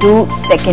2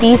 30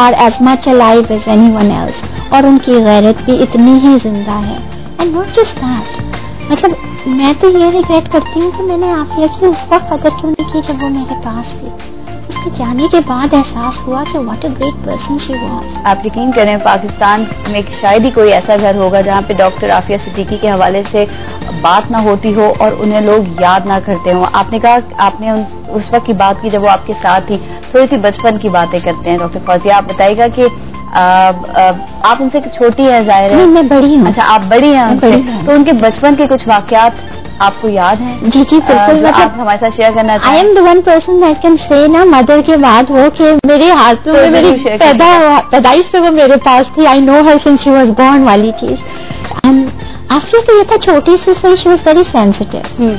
are as much alive as anyone else. اور ان کی غیرت بھی اتنی ہی زندہ ہے. And not just that, مطلب میں تو یہ ریگریٹ کرتی ہوں کہ میں نے عافیہ کی اس وقت قدر کیوں نہیں کی جب وہ میرے پاس تھی. اس کے جانے کے بعد احساس ہوا کہ what a great person she was. آپ یقین کریں پاکستان میں شاید ہی کوئی ایسا گھر ہوگا جہاں پہ ڈاکٹر عافیہ صدیقی کے حوالے سے بات نہ ہوتی ہو اور انہیں لوگ یاد نہ کرتے ہوں. آپ نے کہا آپ نے اس وقت کی بات کی جب وہ آپ کے ساتھ تھی. تھوڑی سی بچپن کی باتیں کرتے ہیں ڈاکٹر فوزیہ. آپ بتائیے گا کہ آپ ان سے چھوٹی ہیں ظاہر ہے. میں بڑی ہوں. اچھا آپ بڑی ہیں تو ان کے بچپن کے کچھ واقعات آپ کو یاد ہیں؟ جی جی بالکل. آپ ہمارے ساتھ شیئر کرنا چاہیں؟ I am the one person that can say نا مدر کے بعد ہو کہ میرے ہاتھوں میں میری پیدائش سے وہ میرے پاس تھی. آئی نو ہر سنس شی واز بورن والی چیز. عافیہ کو یہ تھا چھوٹی سی سے شی واز ویری سینسیٹیو.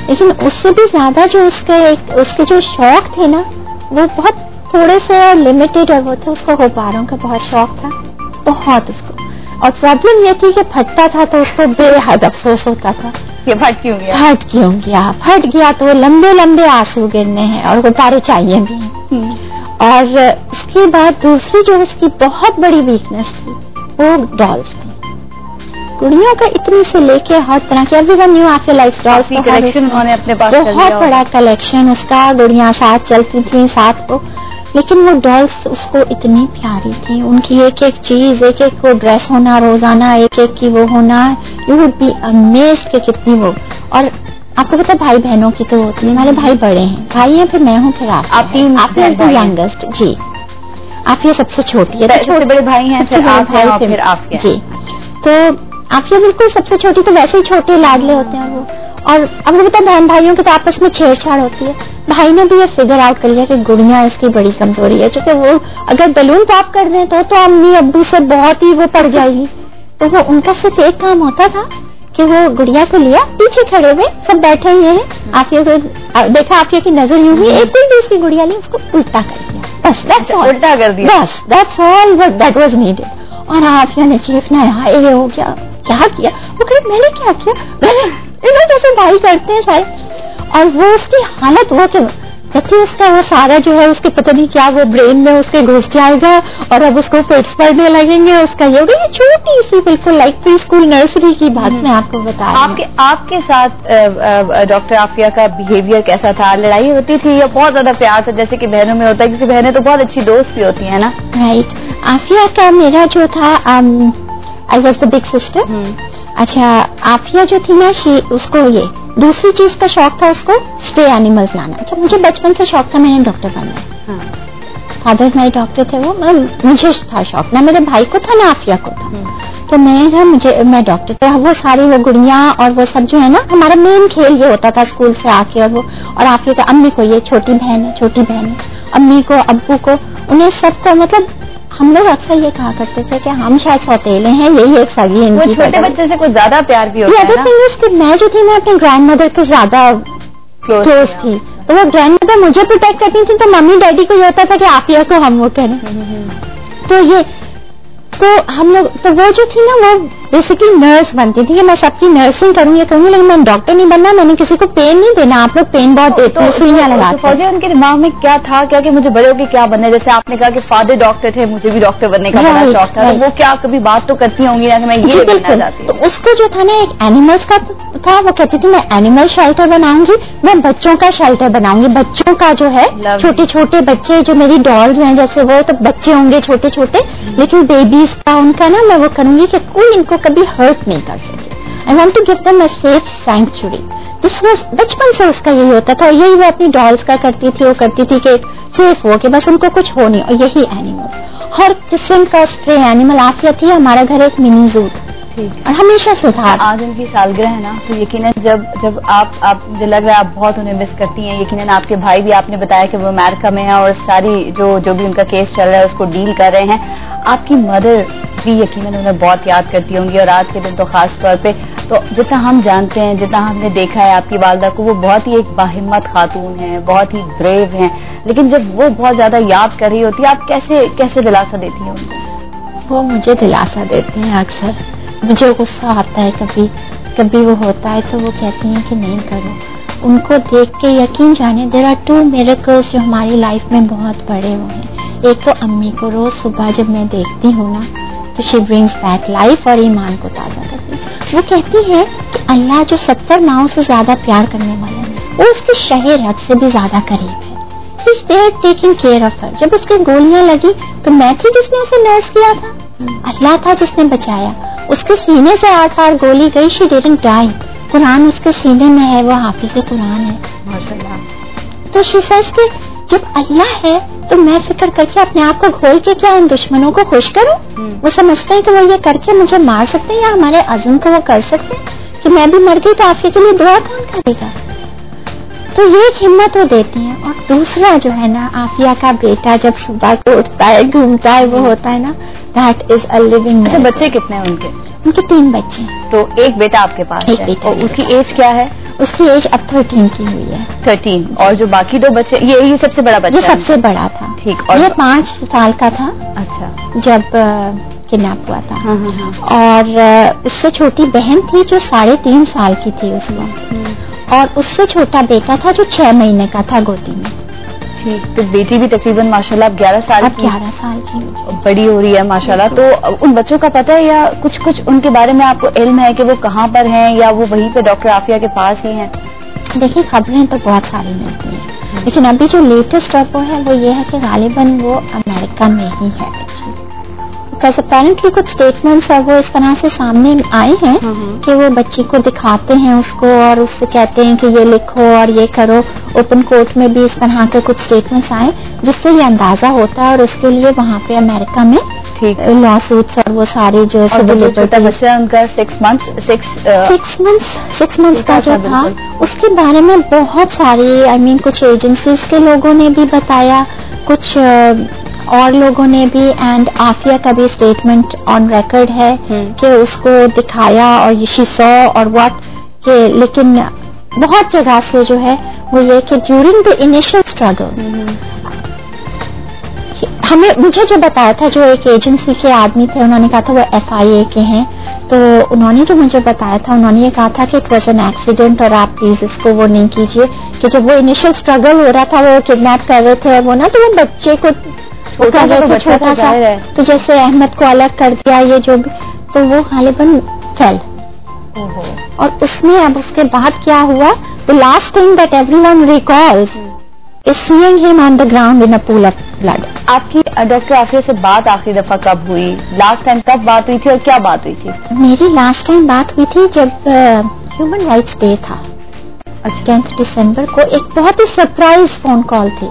لیکن اس سے بھی زیادہ جو اس کے جو شوق تھے نا وہ بہت تھوڑے سے اور لمیٹڈ اور وہ تھے. اس کو غباروں کا بہت شوق تھا بہت اس کو. اور پرابلم یہ تھی کہ پھٹتا تھا تو اس کو بے حد افسوس ہوتا تھا یہ پھٹ کیوں گیا. پھٹ گیا تو وہ لمبے لمبے آنسو گرنے ہیں اور غبارے چاہیے بھی ہیں. اور اس کے بعد دوسری جو اس کی بہت بڑی ویکنیس تھی وہ ڈالس تھی. گڑیوں کا اتنی سے لے کے ہر طرح کی every one new Aafia likes dolls. Collection انہوں نے اپنے پاس بہت بڑا کلیکشن اس کا. گڑیاں ساتھ چلتی تھیں ساتھ کو. لیکن وہ ڈالس اس کو اتنی پیاری تھی. ان کی ایک ایک چیز ایک ایک وہ ڈریس ہونا روزانہ ایک ایک کی وہ ہونا یو وڈ بی امیزڈ کہ کتنی وہ. اور آپ کو پتا بھائی بہنوں کی تو ہوتی ہے. ہمارے بھائی بڑے ہیں بھائی ہیں پھر میں ہوں پھر آپ ینگسٹ. جی عافیہ سب سے چھوٹی ہے. چھوٹے بڑے بھائی ہیں پھر آپ. جی تو عافیہ بالکل سب سے چھوٹی تو ویسے ہی چھوٹے لاڈلے ہوتے ہیں وہ. اور اب وہ پتا بہن بھائیوں کی تو آپس میں چھیڑ چھاڑ ہوتی ہے. بھائی نے بھی یہ فگر آؤٹ کر لیا کہ گڑیاں اس کی بڑی کمزوری ہے. چونکہ وہ اگر بیلون پاپ کر دیں تو امی ابو سے بہت ہی وہ پڑ جائے گی. تو وہ ان کا صرف ایک کام ہوتا تھا کہ وہ گڑیا کو لیا پیچھے کھڑے ہوئے سب بیٹھے ہوئے ہیں. عافیہ کو دیکھا عافیہ کی نظر یوں ہوئی ایک کوئی بھی اس کی گڑیا لی اس کو الٹا کر دیا. بس الٹا کر دیا. بس that's all that was needed. اور عافیہ نے چیخنا ہے یہ ہو گیا کیا کیا. وہ کہ میں نے کیا کیا انہوں جیسے بھائی کرتے ہیں سارے. اور وہ اس کی حالت وہ کہ اس کا وہ سارا جو ہے اس کے پتہ نہیں کیا وہ برین میں اس کے گھس جائے گا اور اب اس کو فٹس پڑنے لگیں گے. اس کا یہ ہوگا یہ چھوٹی سی بالکل لائک پری اسکول نرسری کی بات میں آپ کو بتا رہی ہوں. آپ کے ساتھ ڈاکٹر عافیہ کا بیہیویئر کیسا تھا؟ لڑائی ہوتی تھی یا بہت زیادہ پیار تھا جیسے کہ بہنوں میں ہوتا ہے؟ کسی بہنیں تو بہت اچھی دوست بھی ہوتی ہیں نا. رائٹ. عافیہ کا میرا جو تھا I was the big sister. اچھا عافیہ جو تھی نا اس کو یہ دوسری چیز کا شوق تھا اس کو اسپرے اینیملز لانا. اچھا مجھے بچپن سے شوق تھا میں نے ڈاکٹر بننا. فادر میرے ڈاکٹر تھے وہ مجھے تھا شوق نہ میرے بھائی کو تھا نہ عافیہ کو تھا. تو میں ڈاکٹر تھا. وہ ساری وہ گڑیاں اور وہ سب جو ہے نا ہمارا مین کھیل یہ ہوتا تھا اسکول سے آ کے. اور وہ اور عافیہ کا امی کو یہ چھوٹی بہن ہے امی کو ابو کو انہیں سب کو مطلب ہم لوگ اکثر یہ کہا کرتے تھے کہ ہم شاید سوتیلے ہیں یہی ایک سگی ان کی. چھوٹے بچے سے کچھ زیادہ پیار بھی ہوتا ہے نا. میں جو تھی میں اپنی گرینڈ مدر کے زیادہ کلوز تھی. تو وہ گرینڈ مدر مجھے پروٹیکٹ کرتی تھی تو ممی ڈیڈی کو یہ ہوتا تھا کہ عافیہ کو ہم وہ کریں. تو ہم لوگ تو وہ جو تھی نا وہ بیسکلی نرس بنتی تھی کہ میں سب کی نرسنگ کروں یہ کروں گی لیکن میں ڈاکٹر نہیں بننا. میں نے کسی کو پین نہیں دینا. آپ لوگ پین بہت دیتے ہیں سوئیاں لگاتے ہیں. ان کے دماغ میں کیا تھا کیا کہ مجھے بڑے ہو کے کیا بننا ہے؟ جیسے آپ نے کہا کہ فادر ڈاکٹر تھے مجھے بھی ڈاکٹر بننے کا بڑا شوق تھا. وہ کیا کبھی بات تو کرتی ہوں گی نا کہ میں یہ بننا چاہتی ہوں. تو اس کو جو تھا نا ایک اینیملس کا تھا. وہ کہتی تھی میں اینیمل شیلٹر بناؤں گی میں بچوں کا شیلٹر بناؤں گی. بچوں کا جو ہے چھوٹے چھوٹے بچے جو میری ڈالز ہیں جیسے وہ تو بچے ہوں گے چھوٹے چھوٹے لیکن بیبیز کا ان کا نا میں وہ کروں گی کہ کوئی ان کو کبھی ہرٹ نہیں کر سکے. I want to give them a safe sanctuary. This was بچپن سے اس کا یہی ہوتا تھا. اور یہی وہ اپنی ڈالز کا کرتی تھی. وہ کرتی تھی کہ سیف ہو کہ بس ان کو کچھ ہو نہیں. اور یہی اینیمل ہر قسم کا اسپرے اینیمل عافیہ تھی. ہمارا گھر ایک منی زو تھا اور ہمیشہ سے تھا. آج ان کی سالگرہ ہے نا تو یقیناً جب آپ مجھے لگ رہا ہے آپ بہت انہیں مس کرتی ہیں. یقیناً آپ کے بھائی بھی آپ نے بتایا کہ وہ امریکہ میں ہیں اور ساری جو بھی ان کا کیس چل رہا ہے اس کو ڈیل کر رہے ہیں. آپ کی مدر بھی یقیناً انہیں بہت یاد کرتی ہوں گی اور آج کے دن تو خاص طور پہ. تو جتنا ہم جانتے ہیں جتنا ہم نے دیکھا ہے آپ کی والدہ کو وہ بہت ہی ایک باہمت خاتون ہیں بہت ہی بریو ہیں. لیکن جب وہ بہت زیادہ یاد کر رہی ہوتی ہے آپ کیسے دلاسا دیتی ہیں ان کو؟ وہ مجھے دلاسا دیتی ہیں اکثر. مجھے غصہ آتا ہے کبھی وہ ہوتا ہے تو وہ کہتی ہیں کہ نہیں کرو. ان کو دیکھ کے یقین جانے دیر آر 2 miracles جو ہماری لائف میں بہت بڑے ہوئے ہیں. ایک تو امی کو روز صبح جب میں دیکھتی ہوں نا تو شی برنگس بیک لائف اور ایمان کو تازہ کرتی. وہ کہتی ہے کہ اللہ جو 70 ماؤں سے زیادہ پیار کرنے والا ہے وہ اس کی شہ رگ سے بھی زیادہ قریب ہے. He is there taking care of her. جب اس کی گولیاں لگی تو میں تھی جس نے اسے نرس کیا تھا, اللہ تھا جس نے بچایا. اس کے سینے سے 8 بار گولی گئی, شی ڈیڈنٹ ڈائی. قرآن اس کے سینے میں ہے, وہ حافظ قرآن ہے ماشاءاللہ. تو شی سیز کہ جب اللہ ہے تو میں فکر کر کے اپنے آپ کو گھول کے کیا ان دشمنوں کو خوش کروں. وہ سمجھتے ہیں کہ وہ یہ کر کے مجھے مار سکتے ہیں یا ہمارے عزم کو وہ کر سکتے ہیں کہ میں بھی مر گئی تو عافیہ کے لیے دعا کون کرے گا. تو یہ ایک ہمت وہ دیتی ہیں. اور دوسرا جو ہے نا عافیہ کا بیٹا جب صبح کو اٹھتا ہے گھومتا ہے وہ ہوتا ہے نا, دیٹ از اے لیونگ. بچے کتنے ہیں ان کے؟ ان کے 3 بچے ہیں. تو ایک بیٹا آپ کے پاس ایک بیٹا. اور اس کی ایج کیا ہے؟ اس کی ایج اب 13 کی ہوئی ہے. 13. اور جو باقی 2 بچے, یہ سب سے بڑا بچہ؟ یہ سب سے بڑا تھا. ٹھیک. اور یہ 5 سال کا تھا. اچھا. جب کڈنیپ ہوا تھا. اور اس سے چھوٹی بہن تھی جو 3.5 سال کی تھی اس وقت, اور اس سے چھوٹا بیٹا تھا جو 6 مہینے کا تھا گودی میں. تو بیٹی بھی تقریباً ماشاءاللہ اب 11 سال کی. 11 سال کی بڑی ہو رہی ہے ماشاءاللہ. تو ان بچوں کا پتہ ہے یا کچھ ان کے بارے میں آپ کو علم ہے کہ وہ کہاں پر ہیں یا وہ وہیں پہ ڈاکٹر عافیہ کے پاس ہی ہیں؟ دیکھیے خبریں تو بہت ساری ملتی ہیں, لیکن ابھی جو لیٹسٹ ہے وہ یہ ہے کہ غالباً وہ امریکہ میں ہی ہے. بیکاز اپیرنٹلی کچھ اسٹیٹمنٹس اور وہ اس طرح سے سامنے آئے ہیں کہ وہ بچی کو دکھاتے ہیں اس کو اور اس سے کہتے ہیں کہ یہ لکھو اور یہ کرو. اوپن کورٹ میں بھی اس طرح کے کچھ اسٹیٹمنٹس آئے جس سے یہ اندازہ ہوتا ہے, اور اس کے لیے وہاں پہ امریکہ میں لا سوٹس اور وہ سارے جو بچہ ان کا 6 منتھس کا جو تھا اس کے بارے میں بہت ساری کچھ ایجنسیز کے لوگوں نے بھی بتایا, کچھ اور لوگوں نے بھی, اینڈ عافیہ کا بھی اسٹیٹمنٹ آن ریکارڈ ہے کہ اس کو دکھایا اور شی سو اور واٹ کہ, لیکن بہت جگہ سے جو ہے وہ یہ کہ ڈیورنگ دا انیشل اسٹرگل مجھے جو بتایا تھا, جو ایک ایجنسی کے آدمی تھے انہوں نے کہا تھا وہ FIA کے ہیں, تو انہوں نے جو مجھے بتایا تھا انہوں نے یہ کہا تھا کہ اٹ واز این ایکسیڈنٹ اور آپ پلیز اس کو وہ نہیں کیجیے, کہ جب وہ انیشل اسٹرگل ہو رہا تھا وہ کڈنیپ کر رہے تھے وہ نا, تو وہ بچے کو چھوٹا سا تو جیسے احمد کو الگ کر دیا یہ جو بھی, تو وہ غالباً فیل. اور اس میں اب اس کے بعد کیا ہوا, the last thing that everyone recalls is seeing him on the ground in a pool of blood. آپ کی ڈاکٹر عافیہ سے بات آخری دفعہ کب ہوئی؟ لاسٹ ٹائم کب بات ہوئی تھی اور کیا بات ہوئی تھی؟ میری لاسٹ ٹائم بات ہوئی تھی جب ہیومن رائٹس ڈے تھا 10 دسمبر کو. ایک بہت ہی سرپرائز فون کال تھی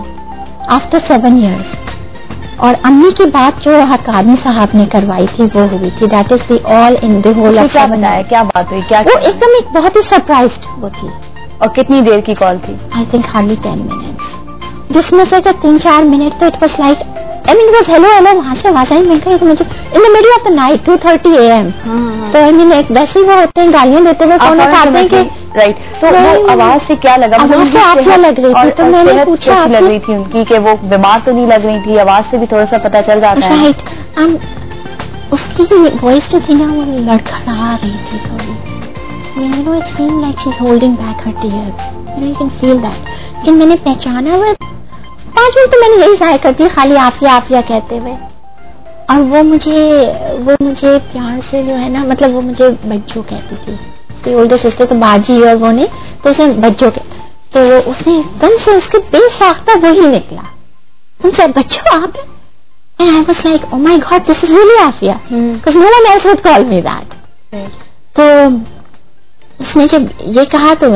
آفٹر 7 ایئرس, اور امی کی بات جو حقانی صاحب نے کروائی تھی وہ ہوئی تھی. That is the all in the whole of. کیا بتایا, کیا بات ہوئی, کیا وہ ایک دم ایک بہت ہی سرپرائزڈ وہ تھی. اور کتنی دیر کی کال تھی؟ آئی تھنک ہارڈلی 10 منٹس, جس میں سے 3-4 منٹ تو it was like was hello وہاں سے آواز آئی. میں کہا مجھے in the middle of the night 2:30 AM. تو ویسے ہی وہ ہوتے ہیں گالیاں دیتے ہوئے فون اٹھاتے ہیں کہ رائٹ. تو آواز سے کیا لگا؟ آواز سے عافیہ لگ رہی تھی, تو میں نے پوچھا لگ رہی تھی ان کی کہ وہ بیمار تو نہیں لگ رہی تھی, آواز سے بھی تھوڑا سا پتا چل رہا تھا. رائٹ. اس کی وائس جو تھی نا وہ لڑکھڑا رہی تھی تھوڑی. It seemed like she's holding back her tears. You can feel that. لیکن میں نے پہچانا وہ 5 منٹ تو میں نے یہی ضائع کر دی خالی عافیہ عافیہ کہتے ہوئے, اور وہ مجھے پیار سے جو ہے نا, مطلب وہ مجھے بجو کہتی تھی. اس کی اولڈر سسٹر تو باجی اور وہ نے تو اسے بجو تو اس نے ایک دم سے اس کے بے ساختہ وہی نکلا, ان سے بچو آپ. And I was like, oh my God, this is really Afia. Because no one else would call me that. تو اس نے جب یہ کہا تو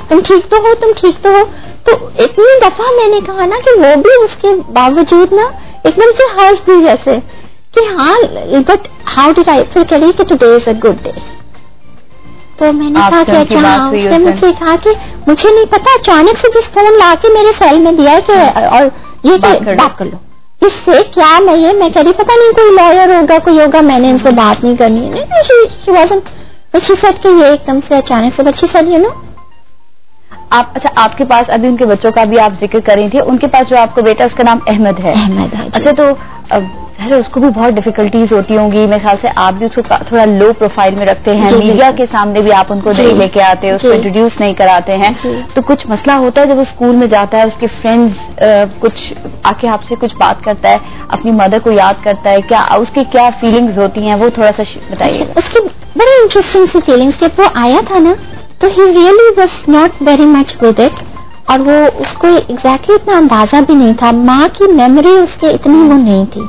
تم ٹھیک تو ہو. تو اتنی دفعہ میں نے کہا نا کہ وہ بھی اس کے باوجود نا ایک دم سے ہرس دی جیسے کہ ہاں, بٹ ہاؤ ڈیڈ آئی پھر کہہ رہی کہ today is a good day. تو میں نے کہا کہ اچھا, اس نے مجھ سے کہا کہ مجھے نہیں پتا, اچانک سے جس فون لا کے میرے سیل میں دیا ہے کہ اور یہ کہ بات کر لو, اس سے کیا میں کہہ رہی پتا نہیں کوئی لائر ہوگا کوئی ہوگا, میں نے ان سے بات نہیں کرنی ہے. اچھی سیٹ کہ یہ ایک دم سے اچانک سے بچی سر یو نو. اچھا, آپ کے پاس ابھی ان کے بچوں کا بھی آپ ذکر کر رہی تھی, ان کے پاس جو آپ کو بیٹا اس کا نام احمد ہے. احمد ہے. اچھا, تو اس کو بھی بہت ڈیفیکلٹیز ہوتی ہوں گی. میرے خیال سے آپ بھی اس کو تھوڑا لو پروفائل میں رکھتے ہیں, میڈیا کے سامنے بھی آپ ان کو نہیں لے کے آتے, اس کو انٹروڈیوس نہیں کراتے ہیں, تو کچھ مسئلہ ہوتا ہے جب وہ اسکول میں جاتا ہے, اس کے فرینڈز کچھ آ کے آپ سے کچھ بات کرتا ہے, اپنی مدر کو یاد کرتا ہے, کیا اس کی کیا فیلنگز ہوتی ہیں وہ تھوڑا سا بتائیے. اس کی بڑی انٹرسٹنگ سی فیلنگس, جب وہ آیا تھا نا تو he really was not very much with it, اور وہ اس کو ایگزیکٹلی اتنا اندازہ بھی نہیں تھا, ماں کی میموری اس کے اتنی وہ نہیں تھی,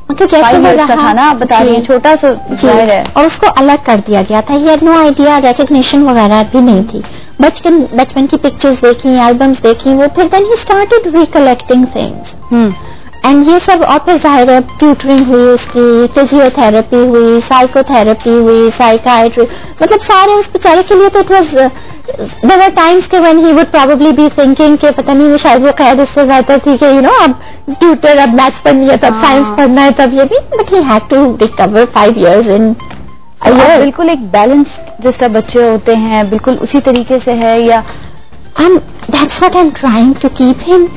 مگر جیسے وہ رہا نا بتا رہی ہیں چھوٹا سا ظاہر ہے, اور اس کو الگ کر دیا گیا تھا, یہ نو آئیڈیا, ریکگنیشن وغیرہ بھی نہیں تھی. بچپن کی پکچرز دیکھی, البمز دیکھی, وہ پھر دین ہی اسٹارٹیڈ ریکلیکٹنگ تھنگس, اینڈ یہ سب, اور پھر ظاہر ہے ٹیوٹرنگ ہوئی, اس کی فزیو تھراپی ہوئی, سائیکو تھراپی ہوئی, سائیکائٹری, مطلب سارے اس بیچارے کے لیے تو it was, there were times کہ when he would probably be thinking کہ پتہ نہیں شاید وہ قید اس سے بہتر تھی کہ اب ٹیوٹر, اب میتھس پڑھنی ہے, تب سائنس پڑھنا ہے, تب یہ بھی, but he had to recover 5 years in a year. بالکل ایک بیلنس جس طرح بچے ہوتے ہیں بالکل اسی طریقے سے ہے, یا that's what I'm trying to keep him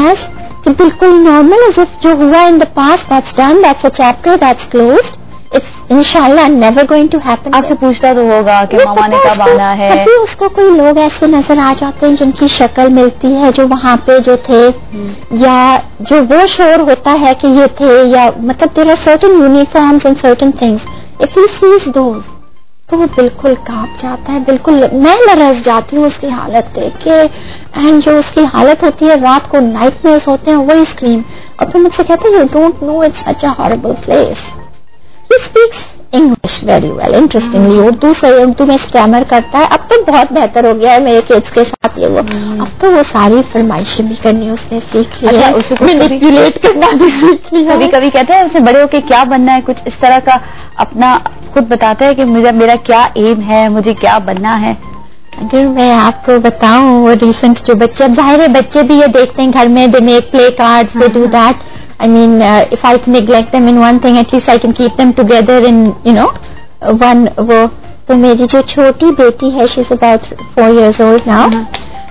as, کہ بالکل نارمل, as if جو ہوا in the past, that's done, that's a chapter, that's closed, it's inshallah never going to happen. آپ سے پوچھتا تو ہوگا کہ ماما نے کب آنا ہے. کبھی اس کو کوئی لوگ ایسے نظر آ جاتے ہیں جن کی شکل ملتی ہے جو وہاں پہ جو تھے, یا جو وہ شور ہوتا ہے کہ یہ تھے, یا مطلب there are certain uniforms and certain things, if he sees those تو وہ بالکل کانپ جاتا ہے, بالکل میں لرز جاتی ہوں اس کی حالت دیکھ کے, اینڈ جو اس کی حالت ہوتی ہے رات کو نائٹ میئرز ہوتے ہیں, وہی اسکریم, اور پھر مجھ سے کہتے ہیں you don't know it's such a horrible place. He speaks English very well, interestingly. Urdu میں اسکیمر کرتا ہے, اب تو بہت بہتر ہو گیا ہے میرے کڈس کے ساتھ, یہ وہ اب تو وہ ساری فرمائشیں بھی کرنی اس نے سیکھ لی ہے, اسے مینیپولیٹ کرنا بھی سیکھ لیا. کبھی کبھی کہتے ہیں اسے بڑے ہو کے کیا بننا ہے, کچھ اس طرح کا اپنا خود بتاتا ہے کہ میرا کیا ایم ہے, مجھے کیا بننا ہے. اگر میں آپ کو بتاؤں, وہ ریسنٹ جو بچے, اب ظاہر ہے بچے بھی یہ دیکھتے ہیں گھر میں, they make play cards, they do that. I mean, if I neglect them in one thing, at least I can keep them together in, one. تو میری جو چھوٹی بیٹی ہے, she's about 4 years old now,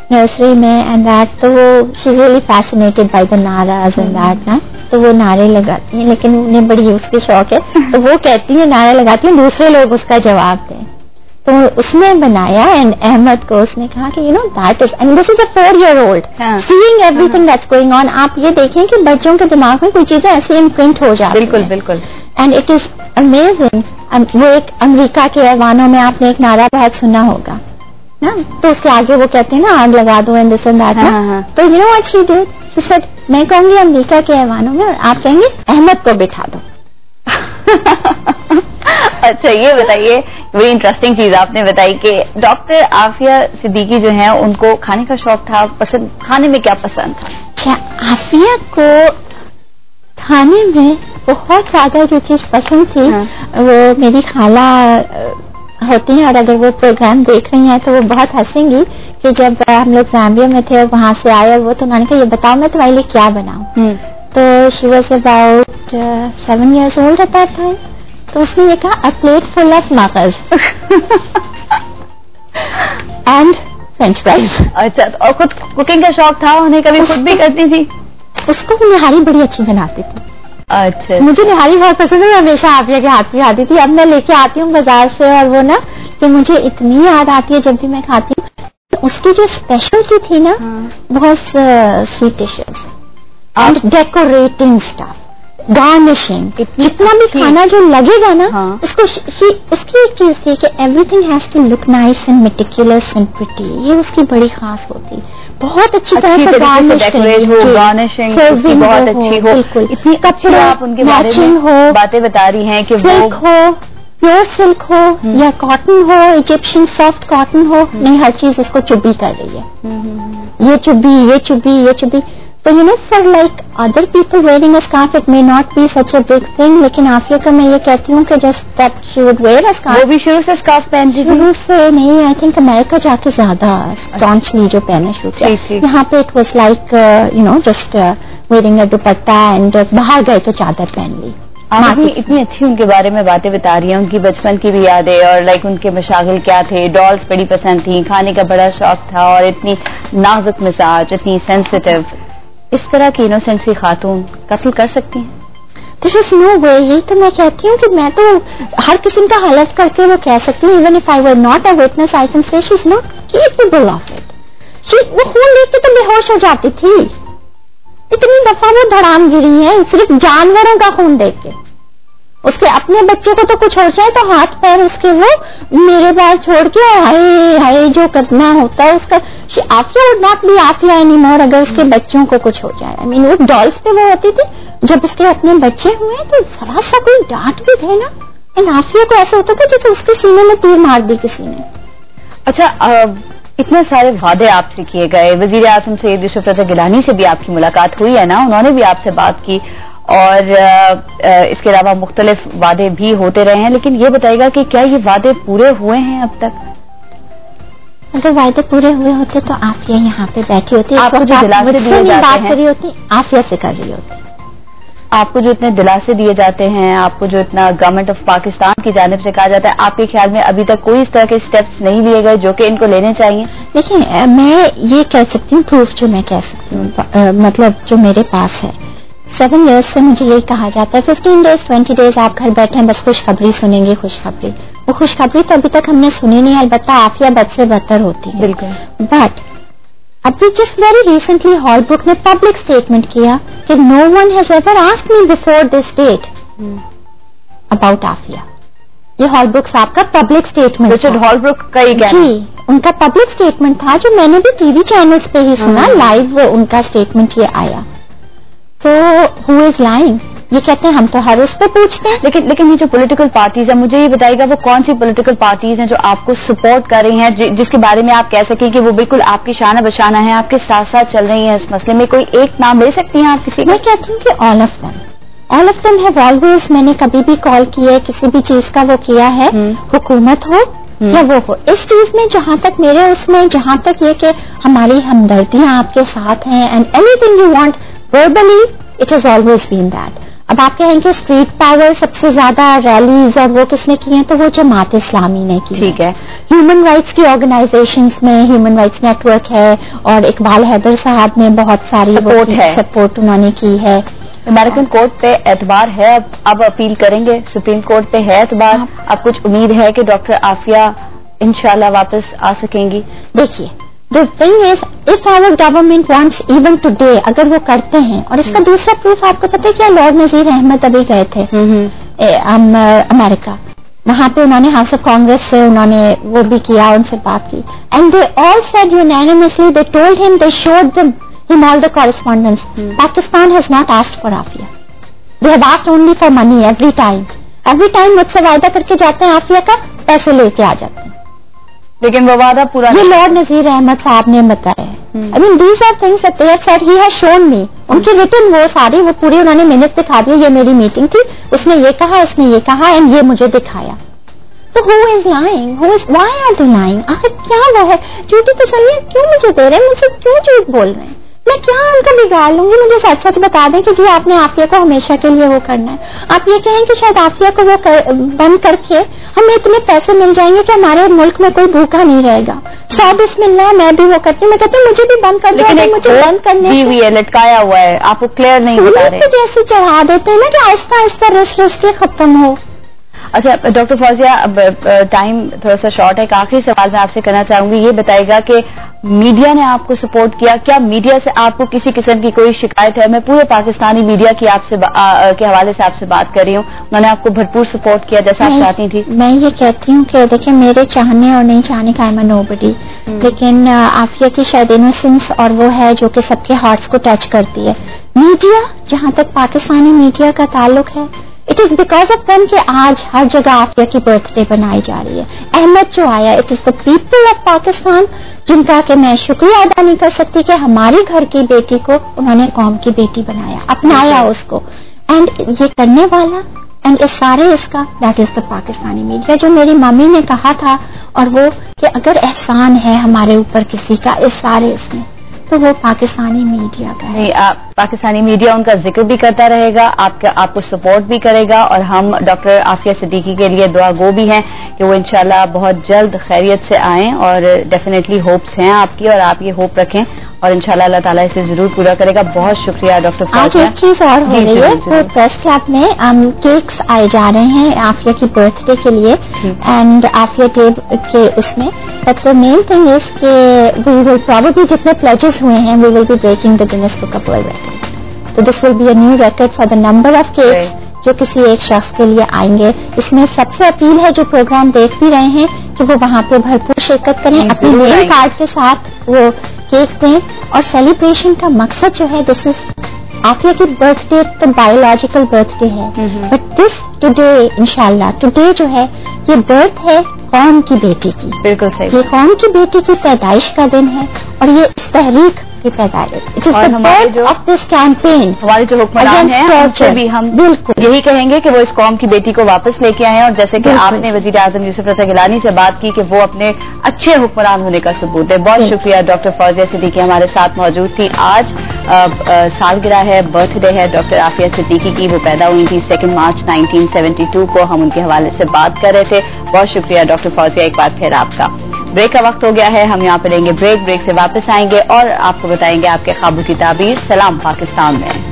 nursery میں, and that, تو وہ she's really fascinated by the naras and that, نا, تو وہ نعرے لگاتی ہیں, لیکن انہیں بڑی اس کی شوق ہے, تو وہ کہتی ہیں نعرے لگاتی ہیں, دوسرے لوگ اس کا جواب دیں. تو اس نے بنایا, اینڈ احمد کو اس نے کہا کہ that is, and this is a 4-year-old seeing everything that's going on. آپ یہ دیکھیں کہ بچوں کے دماغ میں کوئی چیزیں ایسی امپرنٹ ہو جاتی ہیں. بالکل بالکل, اینڈ اٹ از امیزنگ. وہ ایک امریکہ کے ایوانوں میں آپ نے ایک نعرہ بہت سنا ہوگا نا, تو اس کے آگے وہ کہتے ہیں نا آگ لگا دو اینڈ دس اینڈ دیٹ, تو you know what she did, she said میں کہوں گی امریکہ کے ایوانوں میں, اور آپ کہیں گے احمد کو بٹھا دو. اچھا یہ بتائیے, بڑی انٹرسٹنگ چیز آپ نے بتائی کہ ڈاکٹر عافیہ صدیقی جو ہیں ان کو کھانے کا شوق تھا, پسند کھانے میں کیا پسند تھا؟ اچھا, عافیہ کو کھانے میں بہت زیادہ جو چیز پسند تھی, وہ میری خالہ ہوتی ہیں, اور اگر وہ پروگرام دیکھ رہی ہیں تو وہ بہت ہنسیں گی کہ جب ہم لوگ زامبیا میں تھے اور وہاں سے آئے, وہ تو انہوں نے کہا یہ بتاؤ میں تمہارے لیے کیا بناؤں. تو she was about 7 years old at that time. تو اس نے یہ کہا, a plate full of مغز اینڈ فرینچ فرائز. اچھا, اور خود کوکنگ کا شوق تھا انہیں, کبھی خود بھی کرتی تھی؟ اس کو نہاری بڑی اچھی بناتی تھی. اچھا, مجھے نہاری بہت پسند ہے, میں ہمیشہ عافیہ کے ہاتھ کی کھاتی تھی. اب میں لے کے آتی ہوں بازار سے, اور وہ نا کہ مجھے اتنی یاد آتی ہے جب بھی میں کھاتی ہوں. اس کی جو اسپیشلٹی تھی نا, بہت sweet dishes and decorating stuff, garnishing, جتنا بھی کھانا جو لگے گا نا, اس کو اس کی ایک چیز تھی کہ everything has to look nice and meticulous and pretty. یہ اس کی بڑی خاص ہوتی, بہت اچھی طرح سے گارنشنگ بہت اچھی ہو, بالکل اتنی کپڑے آپ ان کے میچنگ ہو, باتیں بتا رہی ہیں کہ سلک ہو, پیور سلک ہو یا کاٹن ہو, ایجپشن سافٹ کاٹن ہو, نہیں ہر چیز اس کو چبی کر رہی ہے, یہ چبی یہ چبی یہ چبی. تو for like other people wearing a scarf it may not be such a big thing, لیکن عافیہ کا میں یہ کہتی ہوں کہ just that she would wear a scarf. وہ بھی شروع سے اسکارف پہنتی تھی؟ شروع سے نہیں, آئی تھنک امریکہ جا کے زیادہ اسٹانچلی جو پہننا شروع کیا. یہاں پہ it was like just wearing a dupatta, and باہر گئے تو چادر پہن لی. اتنی اچھی ان کے بارے میں باتیں بتا رہی ہیں, ان کی بچپن کی بھی یادیں, اور لائک ان کے مشاغل کیا تھے. ڈالس بڑی پسند تھیں, کھانے کا بڑا شوق تھا, اور اتنی نازک مزاج, اتنی سینسیٹیو. اس طرح کی انوسینٹ سی خاتون قتل کر سکتی ہیں؟ There is no way. یہی تو میں کہتی ہوں کہ میں تو ہر قسم کا حلف کر کے وہ کہہ سکتی ہوں, even if I were not a witness, I can say she's not capable of it. وہ خون دیکھ کے تو بے ہوش ہو جاتی تھی. اتنی دفعہ وہ دھڑام گری ہے صرف جانوروں کا خون دیکھ کے. اس کے اپنے بچے کو تو کچھ ہو جائے تو ہاتھ پیر اس کے وہ میرے پاس چھوڑ کے ہائے ہائے جو کرنا ہوتا ہے اس کا. Aafia would not be Aafia any more اگر اس کے بچوں کو کچھ ہو جائے. I mean, وہ ڈالس پہ وہ ہوتی تھی, جب اس کے اپنے بچے ہوئے تو ذرا سا کوئی ڈانٹ بھی تھے نا, اینڈ آفیہ کو ایسا ہوتا تھا جیسے اس کے سینے میں تیر مار دی کسی نے. اچھا, اتنے سارے وعدے آپ سے کیے گئے, وزیر اعظم سید یوسف رضا گیلانی سے بھی آپ کی ملاقات ہوئی ہے نا, انہوں نے بھی آپ سے بات کی, اور اس کے علاوہ مختلف وعدے بھی ہوتے رہے ہیں, لیکن یہ بتائیے گا کہ کیا یہ وعدے پورے ہوئے ہیں اب تک؟ اگر وعدے پورے ہوئے ہوتے تو آفیہ یہاں پہ بیٹھی ہوتی, آپ کو جو دلاسے دیے جاتے بات ہیں کری ہوتی, آفیہ سے کر رہی ہوتی. آپ کو جو اتنے دلاسے دیے جاتے ہیں, آپ کو جو اتنا گورنمنٹ آف پاکستان کی جانب سے کہا جاتا ہے, آپ کے خیال میں ابھی تک کوئی اس طرح کے اسٹیپس نہیں لیے گئے جو کہ ان کو لینے چاہیے؟ دیکھیں, میں یہ کہہ سکتی ہوں, پروف جو میں کہہ سکتی ہوں, مطلب جو میرے پاس ہے, 7 ایئرس سے مجھے یہی کہا جاتا ہے 15 days 20 days آپ گھر بیٹھے ہیں, بس خوشخبری سنیں گے, خوشخبری. وہ خوشخبری تو ابھی تک ہم نے سنی نہیں, البتہ آفیہ بد سے بدتر ہوتی ہے. بالکل. بٹ ابھی just very recently Holbrook نے پبلک اسٹیٹمنٹ کیا کہ no one has ever asked me before this date about Aafia. یہ ہال بروک صاحب کا پبلک اسٹیٹمنٹ, ہال بروک کا جی ان کا پبلک اسٹیٹمنٹ تھا, جو میں نے بھی ٹی وی چینلز پہ ہی سنا, لائیو ان کا اسٹیٹمنٹ یہ آیا. تو ہو از لائنگ, یہ کہتے ہیں ہم تو ہر اس پہ پوچھتے ہیں. لیکن یہ جو پولیٹیکل پارٹیز ہیں, مجھے یہ بتائیے گا وہ کون سی پولیٹیکل پارٹیز ہیں جو آپ کو سپورٹ کر رہی ہیں, جس کے بارے میں آپ کہہ سکیں کہ وہ بالکل آپ کی شانہ بشانہ ہیں, آپ کے ساتھ ساتھ چل رہی ہیں اس مسئلے میں؟ کوئی ایک نام لے سکتی ہیں آپ کسی؟ میں کہتی ہوں کہ all of them have always, میں نے کبھی بھی کال کی ہے, کسی بھی چیز کا وہ کیا ہے, حکومت ہو یا وہ ہو, اس چیز میں جہاں تک میرے اس میں جہاں تک یہ کہ ہماری ہمدردیاں آپ کے ساتھ ہیں, and any thing you want verbally it has always been that. اب آپ کہیں کہ اسٹریٹ پاور سب سے زیادہ ریلیز اور وہ کس نے کی ہیں, تو وہ جماعت اسلامی نے کی. ٹھیک ہے. ہیومن رائٹس کی آرگنائزیشنز میں ہیومن رائٹس نیٹ ورک ہے, اور اقبال حیدر صاحب نے بہت ساری سپورٹ انہوں نے کی ہے. امریکن کورٹ پہ اعتبار ہے, اب اپیل کریں گے, سپریم کورٹ پہ ہے اعتبار, اب کچھ امید ہے کہ ڈاکٹر عافیہ انشاءاللہ واپس آ سکیں گی؟ دیکھیے, the thing is, if our government wants even today, اگر وہ کرتے ہیں, اور اس کا دوسرا پروف آپ کو پتہ ہے کیا, لارڈ نذیر احمد ابھی گئے تھے امریکہ, وہاں پہ انہوں نے ہاؤس آف کانگریس سے انہوں نے وہ بھی کیا, ان سے بات کی, and they all said unanimously, they told him, they showed him all the correspondence. Pakistan has not asked for Afia. They have asked only for money every time. مجھ سے وعدہ کر کے جاتے ہیں آفیہ کا, پیسے لے کے آ جاتے ہیں, لیکن وہ وعدہ پورا. یہ لارڈ نذیر احمد صاحب نے بتایا ہے. I mean, these are things that they have said. He has shown me. ان کی ریٹن وہ ساری وہ پوری انہوں نے منٹ دکھا دیا, یہ میری میٹنگ تھی, اس نے یہ کہا, اس نے یہ کہا, اینڈ یہ مجھے دکھایا. تو who is lying? Why are they lying? آخر کیا وہ ہے جھوٹی تسلیاں کیوں مجھے دے رہے ہیں, مجھ سے کیوں جھوٹ بول رہے ہیں؟ میں کیا ان کا بگاڑ لوں گی؟ مجھے سچ سچ بتا دیں کہ جی آپ نے آفیہ کو ہمیشہ کے لیے وہ کرنا ہے. آپ یہ کہیں کہ شاید آفیہ کو وہ بند کر کے ہمیں اتنے پیسے مل جائیں گے کہ ہمارے ملک میں کوئی بھوکا نہیں رہے گا. 100 بسم اللہ میں بھی وہ کرتی ہوں, میں کہتی ہوں مجھے بھی بند کر دیں, مجھے بند کرنے ہے, لٹکایا ہوا ہے, آپ کو کلیئر نہیں بتا رہے, جیسے چڑھا دیتے ہیں نا کہ آہستہ آہستہ رس رس کے ختم ہو. اچھا ڈاکٹر فوزیہ, اب ٹائم تھوڑا سا شارٹ ہے, ایک آخری سوال میں آپ سے کرنا چاہوں گی, یہ بتائے گا کہ میڈیا نے آپ کو سپورٹ کیا, کیا میڈیا سے آپ کو کسی قسم کی کوئی شکایت ہے؟ میں پورے پاکستانی میڈیا کی آپ سے کے حوالے سے آپ سے بات کر رہی ہوں, انہوں نے آپ کو بھرپور سپورٹ کیا جیسا آپ چاہتی تھی؟ میں یہ کہتی ہوں کہ دیکھیں میرے چاہنے اور نہیں چاہنے کا I'm a nobody, لیکن آفیہ کی شاید انوسنس اور وہ ہے جو کہ سب کے ہارٹس کو ٹچ کرتی ہے. میڈیا, جہاں تک پاکستانی میڈیا کا تعلق ہے, it is because of them کہ آج ہر جگہ آفیہ کی برتھ ڈے بنائی جا رہی ہے. احمد جو آیا, it is the people of Pakistan, جن کا کہ میں شکریہ ادا نہیں کر سکتی کہ ہماری گھر کی بیٹی کو انہوں نے قوم کی بیٹی بنایا, اپنایا اس کو, اینڈ یہ کرنے والا اینڈ اس سارے اس کا that is the Pakistani media. جو میری ممی نے کہا تھا, اور وہ کہ اگر احسان ہے ہمارے اوپر کسی کا اس سارے اس میں, تو وہ پاکستانی میڈیا کا ہے. پاکستانی میڈیا ان کا ذکر بھی کرتا رہے گا, آپ کو سپورٹ بھی کرے گا, اور ہم ڈاکٹر عافیہ صدیقی کے لیے دعا گو بھی ہیں کہ وہ انشاءاللہ بہت جلد خیریت سے آئیں, اور ڈیفینیٹلی ہوپس ہیں آپ کی, اور آپ یہ ہوپ رکھیں اور انشاءاللہ اللہ تعالیٰ اسے ضرور پورا کرے گا. بہت شکریہ ڈاکٹر فوزیہ. آج ایک چیز اور ہو رہی ہے, تو پریس کلب میں کیکس آئے جا رہے ہیں عافیہ کی برتھ ڈے کے لیے اینڈ عافیہ ڈے کے اس میں, but the main thing is کہ وی ول پروبیبلی جتنے پلیجز ہوئے ہیں we will be breaking the Guinness book of world record. تو this will be a new record for the number of cakes جو کسی ایک شخص کے لیے آئیں گے. اس میں سب سے اپیل ہے جو پروگرام دیکھ بھی رہے ہیں کہ وہ وہاں پہ بھرپور شرکت کریں, اپنے نیم کارڈ کے ساتھ وہ کیک دیں. اور سیلیبریشن کا مقصد جو ہے دس از عافیہ کی برتھ ڈے تو بایولوجیکل برتھ ڈے ہے, بٹ دس ٹوڈے انشاءاللہ ٹوڈے جو ہے یہ برتھ ہے قوم کی بیٹی کی. بالکل صحیح, یہ قوم کی بیٹی کی پیدائش کا دن ہے اور یہ اس تحریک کی پیدائش آف دس کیمپین. ہمارے جو حکمران ہیں ان سے بھی ہم بالکل یہی کہیں گے کہ وہ اس قوم کی بیٹی کو واپس لے کے آئے ہیں. اور جیسے کہ آپ نے وزیر اعظم یوسف رضا گیلانی سے بات کی کہ وہ اپنے اچھے حکمران ہونے کا ثبوت ہے. بہت شکریہ ڈاکٹر فوزیہ صدیقی ہمارے ساتھ موجود تھی. آج سالگرہ ہے, برتھ ڈے ہے ڈاکٹر عافیہ صدیقی کی. وہ پیدا ہوئی تھی 2 مارچ 1972 کو. ہم ان کے حوالے سے بات کر رہے تھے. بہت شکریہ ڈاکٹر فوزیہ ایک بار پھر آپ کا. بریک کا وقت ہو گیا ہے, ہم یہاں پہ لیں گے بریک سے واپس آئیں گے اور آپ کو بتائیں گے آپ کے خوابوں کی تعبیر. سلام پاکستان میں.